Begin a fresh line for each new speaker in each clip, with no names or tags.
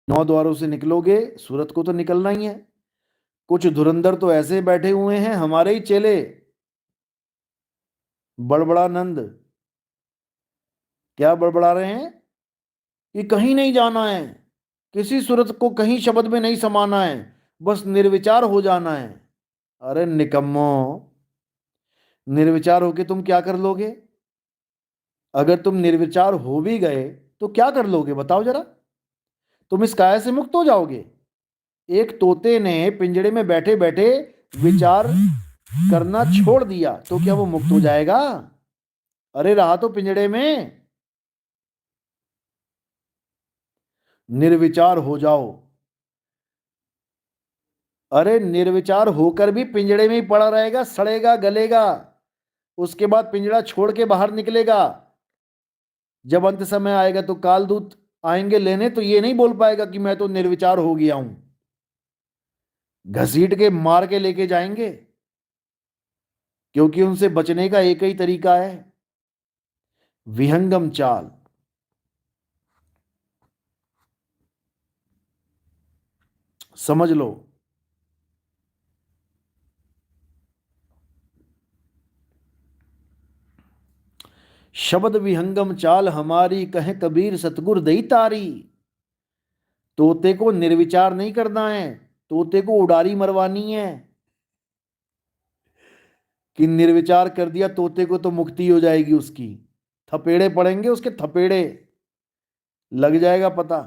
9 द्वारों से निकलोगे, सूरत को तो निकलना ही है। कुछ धुरंधर तो ऐसे बैठे हुए हैं, हमारे ही चेले, बड़बड़ानंद। क्या बड़बड़ा रहे हैं कि कहीं नहीं जाना है, किसी सूरत को कहीं शब्द में नहीं समाना है, बस निर्विचार हो जाना है। अरे निकम्मो, निर्विचार होके तुम क्या कर लोगे? अगर तुम निर्विचार हो भी गए तो क्या कर लोगे बताओ जरा? तुम इस काया से मुक्त हो जाओगे? एक तोते ने पिंजड़े में बैठे बैठे विचार करना छोड़ दिया तो क्या वो मुक्त हो जाएगा? अरे रहा तो पिंजड़े में। निर्विचार हो जाओ। अरे निर्विचार होकर भी पिंजड़े में ही पड़ा रहेगा, सड़ेगा गलेगा। उसके बाद पिंजड़ा छोड़ के बाहर निकलेगा। जब अंत समय आएगा तो कालदूत आएंगे लेने, तो ये नहीं बोल पाएगा कि मैं तो निर्विचार हो गया हूं। घसीट के मार के लेके जाएंगे, क्योंकि उनसे बचने का एक ही तरीका है, विहंगम चाल। समझ लो। शब्द विहंगम चाल हमारी, कहे कबीर सतगुर दई तारी। तोते को निर्विचार नहीं करना है, तोते को उडारी मरवानी है। कि निर्विचार कर दिया तोते को तो मुक्ति हो जाएगी उसकी। थपेड़े पड़ेंगे उसके, थपेड़े लग जाएगा पता।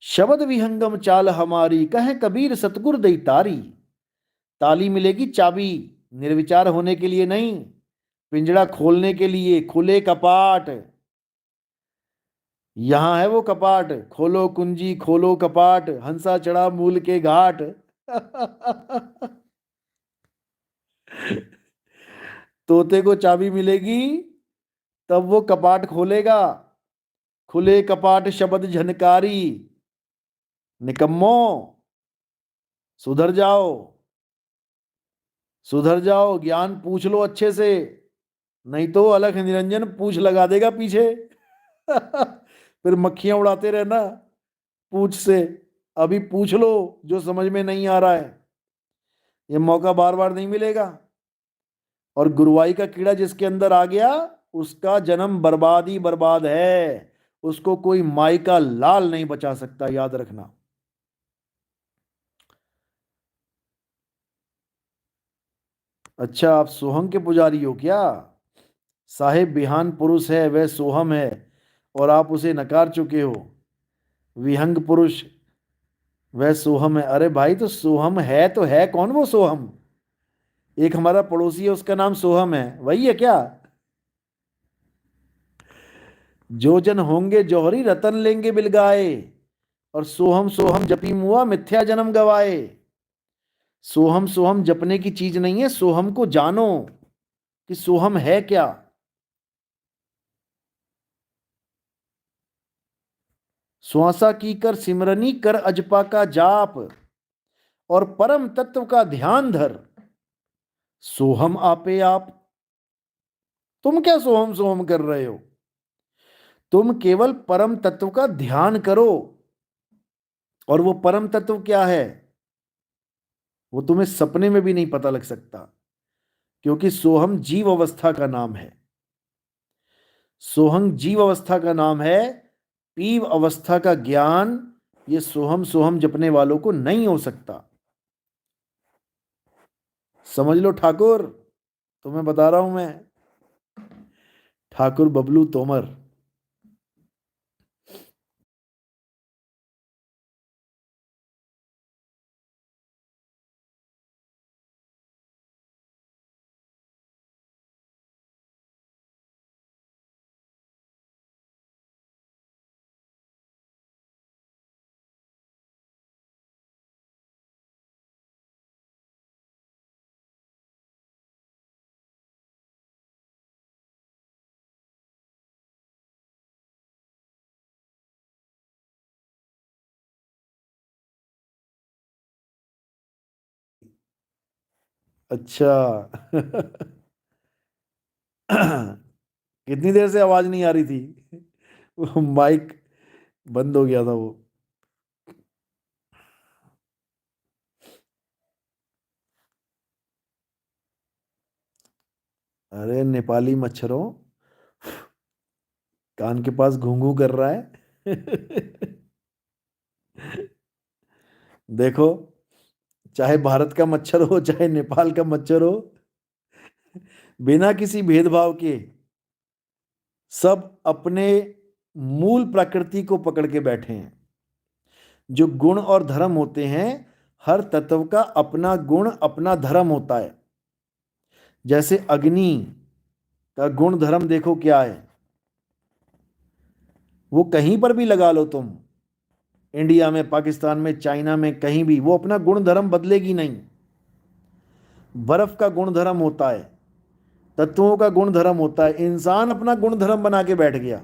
शब्द विहंगम चाल हमारी, कहे कबीर सतगुर दई तारी। ताली मिलेगी चाबी, निर्विचार होने के लिए नहीं, पिंजड़ा खोलने के लिए। खुले कपाट, यहां है वो कपाट। खोलो कुंजी खोलो कपाट, हंसा चढ़ा मूल के घाट। तोते को चाबी मिलेगी तब वो कपाट खोलेगा। खुले कपाट शब्द झनकारी। निकम्मो, सुधर जाओ, सुधर जाओ, ज्ञान पूछ लो अच्छे से, नहीं तो अलख निरंजन पूछ लगा देगा पीछे। फिर मक्खियां उड़ाते रहना पूछ से। अभी पूछ लो जो समझ में नहीं आ रहा है, ये मौका बार बार नहीं मिलेगा। और गुरुवाई का कीड़ा जिसके अंदर आ गया, उसका जन्म बर्बाद ही बर्बाद है। उसको कोई माई का लाल नहीं बचा सकता, याद रखना। अच्छा, आप सोहम के पुजारी हो क्या? साहेब बिहान पुरुष है वह सोहम है, और आप उसे नकार चुके हो। विहंग पुरुष वह सोहम है। अरे भाई, तो सोहम है तो है कौन वो सोहम? एक हमारा पड़ोसी है, उसका नाम सोहम है, वही है क्या? जो जन होंगे जौहरी रतन लेंगे बिलगाए, और सोहम सोहम जपी मुआ मिथ्या जन्म गवाए। सोहम सोहम जपने की चीज नहीं है, सोहम को जानो कि सोहम है क्या। श्वासा की कर सिमरनी कर अजपा का जाप, और परम तत्व का ध्यान धर। सोहम आपे आप। तुम क्या सोहम सोहम कर रहे हो? तुम केवल परम तत्व का ध्यान करो। और वो परम तत्व क्या है, वो तुम्हें सपने में भी नहीं पता लग सकता, क्योंकि सोहम जीव अवस्था का नाम है। सोहम जीव अवस्था का नाम है। पीव अवस्था का ज्ञान ये सोहम सोहम जपने वालों को नहीं हो सकता। समझ लो ठाकुर, तुम्हें बता रहा हूं मैं, ठाकुर बबलू तोमर। अच्छा। कितनी देर से आवाज नहीं आ रही थी? वो माइक बंद हो गया था वो। अरे नेपाली मच्छरों, कान के पास घूं घूं कर रहा है। देखो, चाहे भारत का मच्छर हो चाहे नेपाल का मच्छर हो, बिना किसी भेदभाव के सब अपने मूल प्रकृति को पकड़ के बैठे हैं। जो गुण और धर्म होते हैं, हर तत्व का अपना गुण अपना धर्म होता है। जैसे अग्नि का गुण धर्म देखो क्या है, वो कहीं पर भी लगा लो तुम, इंडिया में, पाकिस्तान में, चाइना में, कहीं भी, वो अपना गुण धर्म बदलेगी नहीं। बर्फ का गुण धर्म होता है, तत्वों का गुण धर्म होता है। इंसान अपना गुण धर्म बना के बैठ गया।